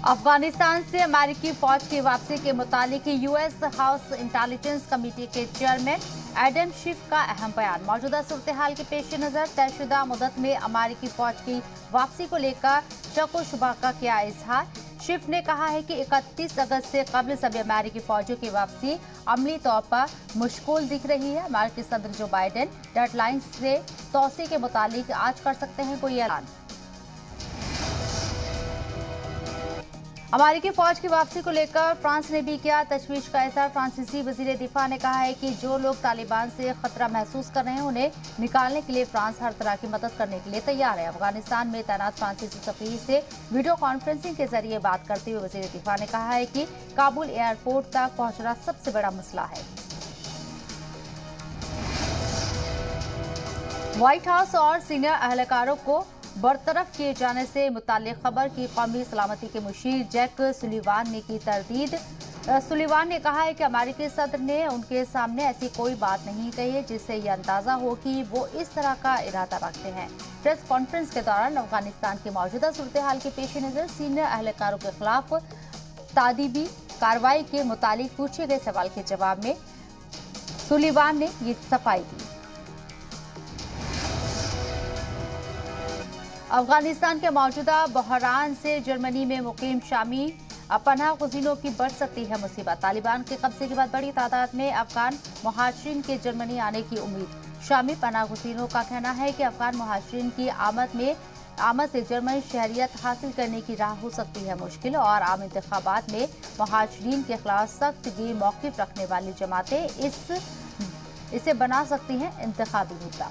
अफगानिस्तान से अमेरिकी फौज की वापसी के मुतालिक यूएस हाउस इंटेलिजेंस कमेटी के चेयरमैन एडम शिफ का अहम बयान। मौजूदा सूरत हाल के पेश नजर तयशुदा मुद्दत में अमेरिकी फौज की वापसी को लेकर शक व शुबा का किया इजहार। शिफ ने कहा है कि 31 अगस्त से कबल सभी अमेरिकी फौजियों की वापसी अमली तौर पर मुश्किल दिख रही है। अमेरिकी सदर जो बाइडेन डेडलाइन से तोसी के मुतालिक आज कर सकते हैं कोई ऐलान। अमेरिकी फौज की वापसी को लेकर फ्रांस ने भी किया तशवीश का इजहार। फ्रांसीसी वजीर दिफा ने कहा है कि जो लोग तालिबान से खतरा महसूस कर रहे हैं उन्हें निकालने के लिए फ्रांस हर तरह की मदद करने के लिए तैयार है। अफगानिस्तान में तैनात फ्रांसीसी सफीर से वीडियो कॉन्फ्रेंसिंग के जरिए बात करते हुए वजीर दिफा ने कहा है कि काबुल एयरपोर्ट तक पहुंचना सबसे बड़ा मसला है। व्हाइट हाउस और सीनियर अहलकारों को बरतरफ किए जाने से मुताल्लिक खबर की कौमी सलामती के मुशीर जैक सुलीवान ने की तरदीद। सुलीवान ने कहा है कि अमेरिकी सदर ने उनके सामने ऐसी कोई बात नहीं कही है जिससे यह अंदाजा हो कि वो इस तरह का इरादा रखते हैं। प्रेस कॉन्फ्रेंस के दौरान अफगानिस्तान की मौजूदा सूरत हाल के पेश नजर सीनियर अहलकारों के खिलाफ तादीबी कार्रवाई के मुतालिक पूछे गए सवाल के जवाब में सुलीवान ने ये सफाई दी। अफगानिस्तान के मौजूदा बहरान से जर्मनी में मुकीम शामी पनाह गुज़ीनों की बढ़ सकती है मुसीबत। तालिबान के कब्जे के बाद बड़ी तादाद में अफगान मुहाजिरीन के जर्मनी आने की उम्मीद। शामी पनाह गुज़ीनों का कहना है कि अफगान मुहाजिरीन की आमद से जर्मन शहरियत हासिल करने की राह हो सकती है मुश्किल और आम इंतखाबात में मुहाजिरीन के खिलाफ सख्त गी मौक़िफ़ रखने वाली जमातें इसे बना सकती हैं इंतखाबी मुद्दा।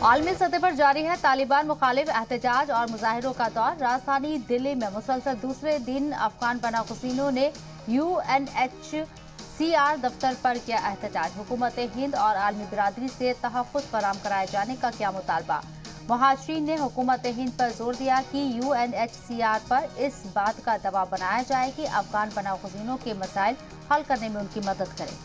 आलमी सतह पर जारी है तालिबान मुखालिफ एहतजाज और मुजाहिरों का दौर। राजधानी दिल्ली में मुसलसल दूसरे दिन अफगान पनाह गुज़ीनों ने UNHCR दफ्तर पर किया एहतजाज। हुकूमत हिंद और आलमी बिरादरी से तहफ़्फ़ुज़ फराहम कराए जाने का किया मुतालबा। मुहाजिरीन ने हुकूमत हिंद पर जोर दिया कि UNHCR पर इस बात का दबाव बनाया जाए कि अफगान पनाह गुज़ीनों के मसाइल हल करने में उनकी मदद करे।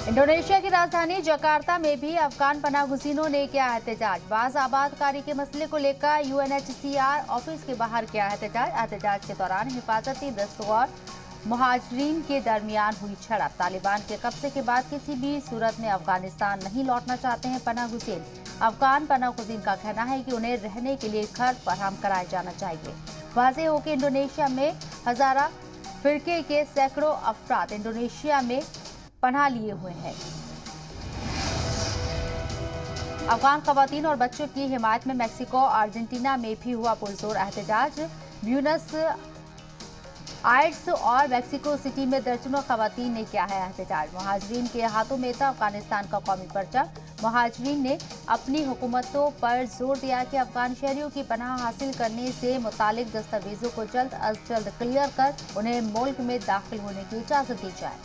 इंडोनेशिया की राजधानी जकार्ता में भी अफगान पनाह गुज़ीनों ने किया एहतजाज। बाज़ आबादकारी के मसले को लेकर UNHCR ऑफिस के बाहर किया एहतजाज। एहतजाज के दौरान हिफाजती दस्तों और मुहाजिरीन के दरमियान हुई झड़प। तालिबान के कब्जे के बाद किसी भी सूरत में अफगानिस्तान नहीं लौटना चाहते हैं पनाह गुज़ीन। अफगान पनाह गुज़ीन का कहना है कि उन्हें रहने के लिए घर फराहम कराया जाना चाहिए। वाज़ेह हो कि इंडोनेशिया में हज़ारा फिरके के सैकड़ों अफराद इंडोनेशिया में पनाह लिए हुए हैं। अफगान खवातीन और बच्चों की हिमायत में मेक्सिको और अर्जेंटीना में भी हुआ पुरजोर एहतजाज। ब्यूनस आयर्स और मेक्सिको सिटी में दर्जनों खवातीन ने किया है एहतजाज। मुहाजिरीन के हाथों में था अफगानिस्तान का कौमी परचम। मुहाजिरीन ने अपनी हुकूमतों पर जोर दिया कि अफगान शहरियों की पनाह हासिल करने से मुतालिक दस्तावेजों को जल्द अज जल्द क्लियर कर उन्हें मुल्क में दाखिल होने की इजाजत दी जाए।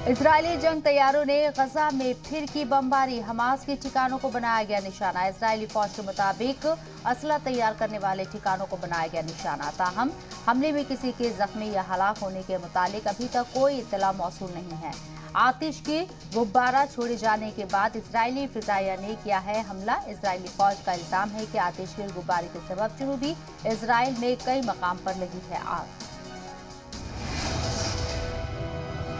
इजरायली जंग तैयारों ने गजा में फिर की बमबारी। हमास के ठिकानों को बनाया गया निशाना। इजरायली फौज के मुताबिक असला तैयार करने वाले ठिकानों को बनाया गया निशाना। ताहम हमले में किसी के जख्मी या हलाक होने के मुतालिक अभी तक कोई इत्तला मौसूल नहीं है। आतिश के गुब्बारा छोड़े जाने के बाद इजरायली फिजाइया ने किया है हमला। इजरायली फौज का इल्जाम है कि आतिश के गुब्बारे के सबब जनूबी इजराइल में कई मकाम पर लगी है आग।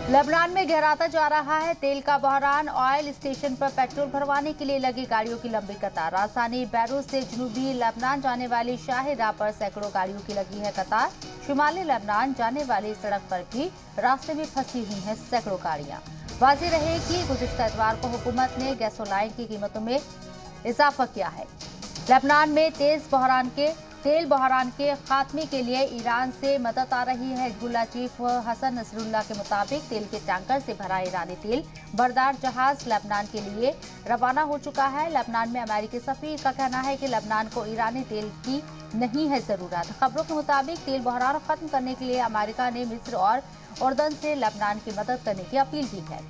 लेबनान में गहराता जा रहा है तेल का बहरान। ऑयल स्टेशन पर पेट्रोल भरवाने के लिए लगी गाड़ियों की लंबी कतार। राजधानी बैरूत से जनूबी लेबनान जाने वाली शाही राह पर सैकड़ों गाड़ियों की लगी है कतार। शुमाली लेबनान जाने वाली सड़क पर भी रास्ते में फंसी हुई हैं सैकड़ों गाड़ियां। वाज़ेह रहे कि गुज़िश्ता इतवार को हुकूमत ने गैसोलाइन की कीमतों में इजाफा किया है। लेबनान में तेल बहरान के खात्मे के लिए ईरान से मदद आ रही है। हिजबुल्लाह चीफ हसन नसरुल्लाह के मुताबिक तेल के टैंकर से भरा ईरानी तेल बरदार जहाज लेबनान के लिए रवाना हो चुका है। लेबनान में अमेरिकी सफीर का कहना है कि लेबनान को ईरानी तेल की नहीं है जरूरत। खबरों के मुताबिक तेल बहरान खत्म करने के लिए अमेरिका ने मिस्र और उर्दन से लेबनान की मदद करने की अपील की है।